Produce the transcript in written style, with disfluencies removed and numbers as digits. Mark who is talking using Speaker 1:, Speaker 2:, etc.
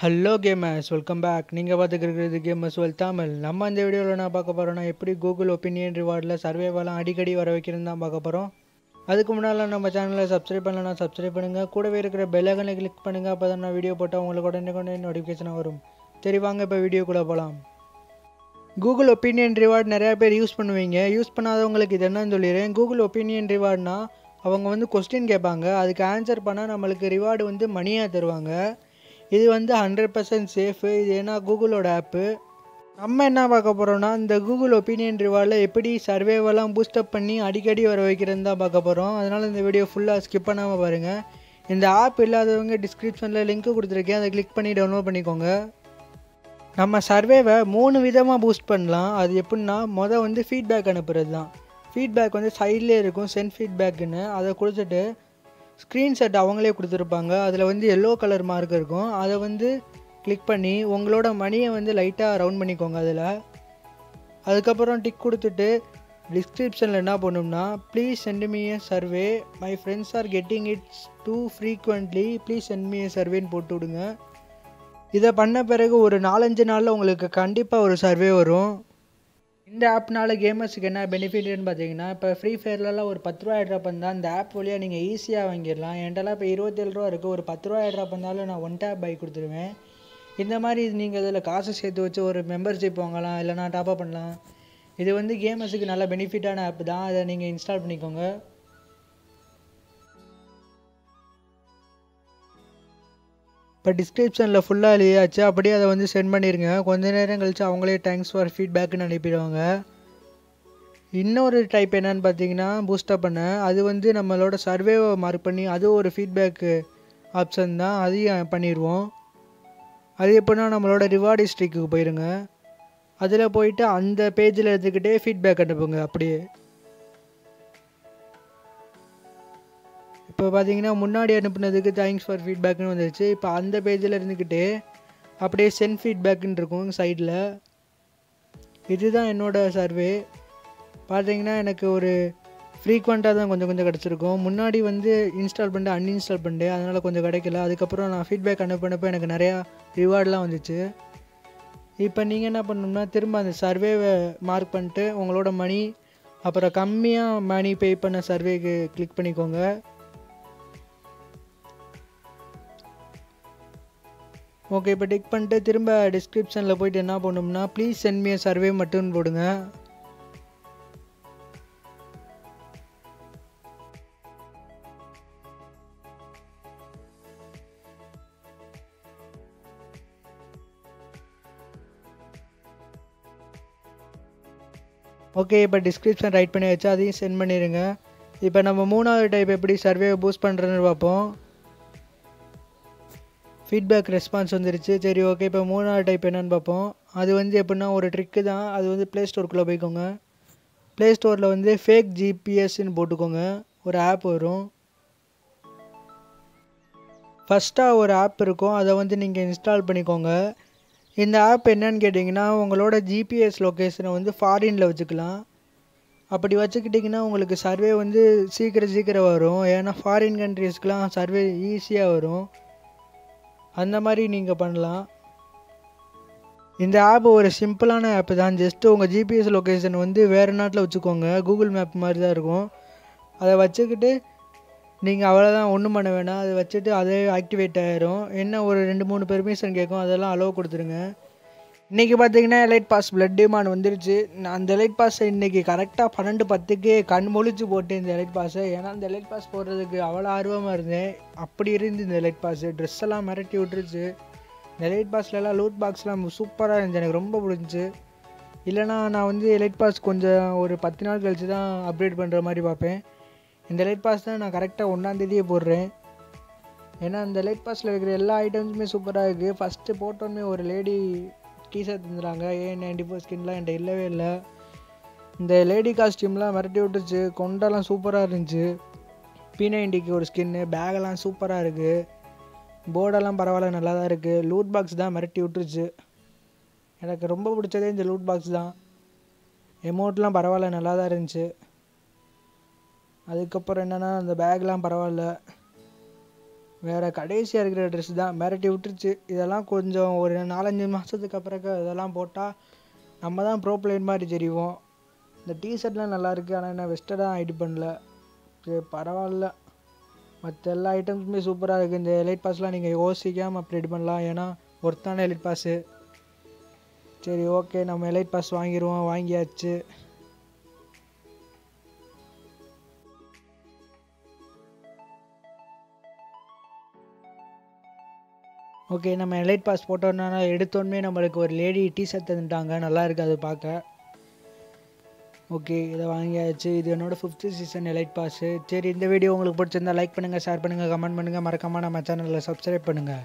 Speaker 1: Hello gamers, welcome back. நீங்கள் பார்த்துக்கிறது gamers well Tamil. நம்ம இந்த வீடியோவில் நான் பார்க்க போகிறோன்னா எப்படி கூகுள் ஒப்பீனியன் ரிவார்டில் சர்வேவெல்லாம் அடிக்கடி வர வைக்கிறது தான் பார்க்க போகிறோம். அதுக்கு முன்னால் நம்ம சேனலை சப்ஸ்கிரைப் பண்ணலன்னா சப்ஸ்கிரைப் பண்ணுங்கள். கூடவே இருக்கிற பெல் ஐகானை கிளிக் பண்ணுங்கள். அப்போ தான் நான் வீடியோ போட்டால் உங்களுக்கு உடனே நோட்டிஃபிகேஷன் வரும். சரி வாங்க இப்போ வீடியோக்குள்ளே போகலாம். கூகுள் ஒப்பீனியன் ரிவார்டு நிறையா பேர் யூஸ் பண்ணுவீங்க. யூஸ் பண்ணாதவங்களுக்கு இது என்னன்னு சொல்லிடுறேன். கூகுள் ஒப்பீனியன் ரிவார்ட்னா அவங்க வந்து கொஸ்டின் கேட்பாங்க, அதுக்கு ஆன்சர் பண்ணால் நம்மளுக்கு ரிவார்டு வந்து மணியாக தருவாங்க. இது வந்து 100% சேஃபு. இது ஏன்னா கூகுளோட ஆப்பு. நம்ம என்ன பார்க்க போகிறோன்னா, இந்த கூகுள் ஒப்பீனியன் ரிவார்டில் எப்படி சர்வேவெல்லாம் பூஸ்டப் பண்ணி அடிக்கடி வர வைக்கிறதுன்னு தான் பார்க்க போகிறோம். அதனால் இந்த வீடியோ ஃபுல்லாக ஸ்கிப் பண்ணாமல் பாருங்கள். இந்த ஆப் இல்லாதவங்க டிஸ்கிரிப்ஷனில் லிங்க் கொடுத்துருக்கேன், அதை கிளிக் பண்ணி டவுன்லோட் பண்ணிக்கோங்க. நம்ம சர்வேவை 3 விதமாக பூஸ்ட் பண்ணலாம். அது எப்படின்னா, வந்து ஃபீட்பேக் அனுப்புறது தான். ஃபீட்பேக் வந்து சைட்லேயே இருக்கும், சென்ட் ஃபீட்பேக்குன்னு. அதை கொடுத்துட்டு ஸ்க்ரீன்ஷாட் அவங்களே கொடுத்துருப்பாங்க. அதில் வந்து எல்லோ கலர் மார்க் இருக்கும். அதை வந்து கிளிக் பண்ணி உங்களோட மணியை வந்து லைட்டாக ரவுண்ட் பண்ணிக்கோங்க. அதுக்கப்புறம் டிக் கொடுத்துட்டு டிஸ்கிரிப்ஷனில் என்ன பண்ணணும்னா, please send me a survey, my friends are getting its too frequently, please send me a சர்வேன்னு போட்டு விடுங்க. இதை பண்ண பிறகு ஒரு 4-5 நாளில் உங்களுக்கு கண்டிப்பாக ஒரு சர்வே வரும். இந்த ஆப்னால் கேமர்ஸுக்கு என்ன பெனிஃபிட்னு பார்த்தீங்கன்னா, இப்போ ஃப்ரீ ஃபயர்லலாம் ஒரு 10 ரூபா ட்ராப் பண்ணால் இந்த ஆப் வழியாக நீங்கள் ஈஸியாக வாங்கிடலாம். என்கிட்டலாம் இப்போ 27 ரூபா இருக்குது. ஒரு 10 ரூபா ட்ராப் பண்ணாலும் நான் 1 டேப் பை கொடுத்துருவேன். இந்த மாதிரி நீங்கள் இதில் காசு சேர்த்து வச்சு ஒரு மெம்பர்ஷிப் வாங்கலாம், இல்லைனா டாப்அப் பண்ணலாம். இது வந்து கேமர்ஸுக்கு நல்ல பெனிஃபிட்டான ஆப் தான். அதை நீங்கள் இன்ஸ்டால் பண்ணிக்கோங்க. இப்போ டிஸ்கிரிப்ஷனில் ஃபுல்லாக எழுதியாச்சு. அப்படியே அதை வந்து சென்ட் பண்ணிடுங்க. கொஞ்ச நேரம் கழித்து அவங்களே தேங்க்ஸ் ஃபார் ஃபீட்பேக்குன்னு அனுப்பிடுவாங்க. இன்னொரு டைப் என்னன்னு பார்த்தீங்கன்னா, பூஸ்டப் பண்ண அது வந்து நம்மளோட சர்வேவை மார்க் பண்ணி அது ஒரு ஃபீட்பேக்கு ஆப்ஷன் தான், அதையும் பண்ணிடுவோம். அது எப்படின்னா, நம்மளோட ரிவார்டு ஹிஸ்ட்ரிக்கு போயிருங்க. அதில் போயிட்டு அந்த பேஜில் எடுத்துக்கிட்டே ஃபீட்பேக் அனுப்புங்க. அப்படியே இப்போ பார்த்தீங்கன்னா, முன்னாடி அனுப்புனதுக்கு தேங்க்ஸ் ஃபார் ஃபீட்பேக்குன்னு வந்துருச்சு. இப்போ அந்த பேஜில் இருந்துக்கிட்டே அப்படியே சென்ட் ஃபீட்பேக்குன்னு இருக்கும் சைடில். இதுதான் என்னோடய சர்வே. பார்த்தீங்கன்னா, எனக்கு ஒரு ஃப்ரீக்வெண்ட்டாக தான் கொஞ்சம் கிடச்சிருக்கும். முன்னாடி வந்து இன்ஸ்டால் பண்ணிட்டு அன்இன்ஸ்டால் பண்ணிட்டேன், அதனால் கொஞ்சம் கிடைக்கல. அதுக்கப்புறம் நான் ஃபீட்பேக் அனுப்பினப்போ எனக்கு நிறையா ரிவார்டெலாம் வந்துச்சு. இப்போ நீங்கள் என்ன பண்ணணும்னா, திரும்ப அந்த சர்வேவை மார்க் பண்ணிட்டு உங்களோட மணி, அப்புறம் கம்மியாக மணி பே பண்ண சர்வேக்கு கிளிக் பண்ணிக்கோங்க. ஓகே, இப்போ டிக் பண்ணிட்டு திரும்ப டிஸ்கிரிப்ஷனில் போய்ட்டு என்ன பண்ணணும்னா, ப்ளீஸ் சென்ட் மீ சர்வே மட்டும் போடுங்க. ஓகே, இப்போ டிஸ்கிரிப்ஷன் ரைட் பண்ணி வச்சு அதையும் சென்ட் பண்ணிடுங்க. இப்போ நம்ம 3வது டைப் எப்படி சர்வேவை பூஸ்ட் பண்ணுறதுன்னு பார்ப்போம். ஃபீட்பேக் ரெஸ்பான்ஸ் வந்துருச்சு. சரி ஓகே, இப்போ 3வது டைப் என்னென்னு பார்ப்போம். அது வந்து எப்படின்னா ஒரு ட்ரிக்கு தான். அது வந்து ப்ளே ஸ்டோருக்குள்ளே போய்க்கோங்க. ப்ளே ஸ்டோரில் வந்து ஃபேக் ஜிபிஎஸ்ன்னு போட்டுக்கோங்க. ஒரு ஆப் வரும். ஃபஸ்ட்டாக ஒரு ஆப் இருக்கும், அதை வந்து நீங்கள் இன்ஸ்டால் பண்ணிக்கோங்க. இந்த ஆப் என்னன்னு கேட்டிங்கன்னா, உங்களோட ஜிபிஎஸ் லொக்கேஷனை வந்து ஃபாரினில் வச்சுக்கலாம். அப்படி வச்சுக்கிட்டிங்கன்னா உங்களுக்கு சர்வே வந்து சீக்கிரம் வரும். ஏன்னா ஃபாரின் கண்ட்ரீஸ்க்கெலாம் சர்வே ஈஸியாக வரும். அந்த மாதிரி நீங்கள் பண்ணலாம். இந்த ஆப் ஒரு சிம்பிளான ஆப்பு தான். ஜஸ்ட்டு உங்கள் ஜிபிஎஸ் லொக்கேஷன் வந்து வேறு நாட்டில் வச்சுக்கோங்க. கூகுள் மேப் மாதிரி தான் இருக்கும். அதை வச்சுக்கிட்டு நீங்கள் அவ்வளோதான், ஒன்றும் பண்ண வேணாம். அதை வச்சுட்டு அதே ஆக்டிவேட் ஆகிரும். என்ன ஒரு 2-3 பெர்மிஷன் கேட்கும், அதெல்லாம் அலோவ் கொடுத்துருங்க. இன்றைக்கி பார்த்தீங்கன்னா எலைட் பாஸ் பிளட் டிமாண்ட் வந்துருச்சு. நான் அந்த எலைட் பாஸை இன்றைக்கி கரெக்டாக 12:10க்கு கண் முழிச்சு போட்டேன் இந்த எலைட் பாஸை. ஏன்னா இந்த எலைட் பாஸ் போடுறதுக்கு அவ்வளோ ஆர்வமாக இருந்தேன். அப்படி இருந்து இந்த எலைட் பாஸு ட்ரெஸ் எல்லாம் மிரட்டி விட்டுருச்சு. இந்த எலைட் பாஸ்லலாம் லூட் பாக்ஸ்லாம் சூப்பராக இருந்துச்சு, எனக்கு ரொம்ப பிடிச்சி. இல்லைனா நான் வந்து எலைட் பாஸ் கொஞ்சம் ஒரு 10 நாள் கழிச்சு தான் அப்டேட் பண்ணுற மாதிரி பார்ப்பேன். இந்த எலைட் பாஸ் தான் நான் கரெக்டாக 1ஆம் தேதியே போடுறேன். ஏன்னா இந்த எலைட் பாஸில் இருக்கிற எல்லா ஐட்டம்ஸுமே சூப்பராக இருக்குது. ஃபஸ்ட்டு போட்டோன்னே ஒரு லேடி டீஷர்ட் தந்துடுறாங்க. A94 ஸ்கின்லாம் என்கிட்ட இல்லவே இல்லை. இந்த லேடி காஸ்டியூம்லாம் மிரட்டி விட்டுச்சு. கொண்டெல்லாம் சூப்பராக இருந்துச்சு. P90க்கு ஒரு ஸ்கின்னு, பேகெல்லாம் சூப்பராக இருக்குது. போர்டெல்லாம் பரவாயில்ல, நல்லா தான் இருக்குது. லூட் பாக்ஸ் தான் மிரட்டி விட்டுருச்சு. எனக்கு ரொம்ப பிடிச்சதே இந்த லூட் பாக்ஸ் தான். எமௌண்ட்லாம் பரவாயில்ல, நல்லா தான் இருந்துச்சு. அதுக்கப்புறம் என்னென்னா அந்த பேக்லாம் பரவாயில்ல. வேறு கடைசியாக இருக்கிற ட்ரெஸ் தான் மிரட்டி விட்டுருச்சு. இதெல்லாம் கொஞ்சம் ஒரு 4-5 மாதத்துக்கு அப்புறம் இதெல்லாம் போட்டால் நம்ம தான் ப்ரோ பிளேயர் மாதிரி தெரிவோம். இந்த டிஷர்ட்லாம் நல்லாயிருக்கு, ஆனால் என்ன வெஸ்ட்டை தான் எடிட் பண்ணல. சரி பரவாயில்ல, மற்ற எல்லா ஐட்டம்ஸுமே சூப்பராக இருக்குது. இந்த எலைட் பாஸ்லாம் நீங்கள் யோசிக்காமல் அப்படி எடிட் பண்ணலாம், ஏன்னா ஒர்த்தான எலைட் பாஸு. சரி ஓகே, நம்ம எலைட் பாஸ் வாங்கிடுவோம். வாங்கியாச்சு. ஓகே, நம்ம எலைட் பாஸ் போட்டோன்னா எடுத்தோன்னே நம்மளுக்கு ஒரு லேடி டிஷர்ட் தந்துட்டாங்க. நல்லா இருக்குது அது பார்க்க. ஓகே, இதை வாங்கியாச்சு. இது என்னோட 5th சீசன் எலைட் பாஸு. சரி, இந்த வீடியோ உங்களுக்கு பிடிச்சிருந்தா லைக் பண்ணுங்கள், ஷேர் பண்ணுங்கள், கமெண்ட் பண்ணுங்கள். மறக்காமல் நம்ம சேனலில் சப்ஸ்கிரைப் பண்ணுங்கள்.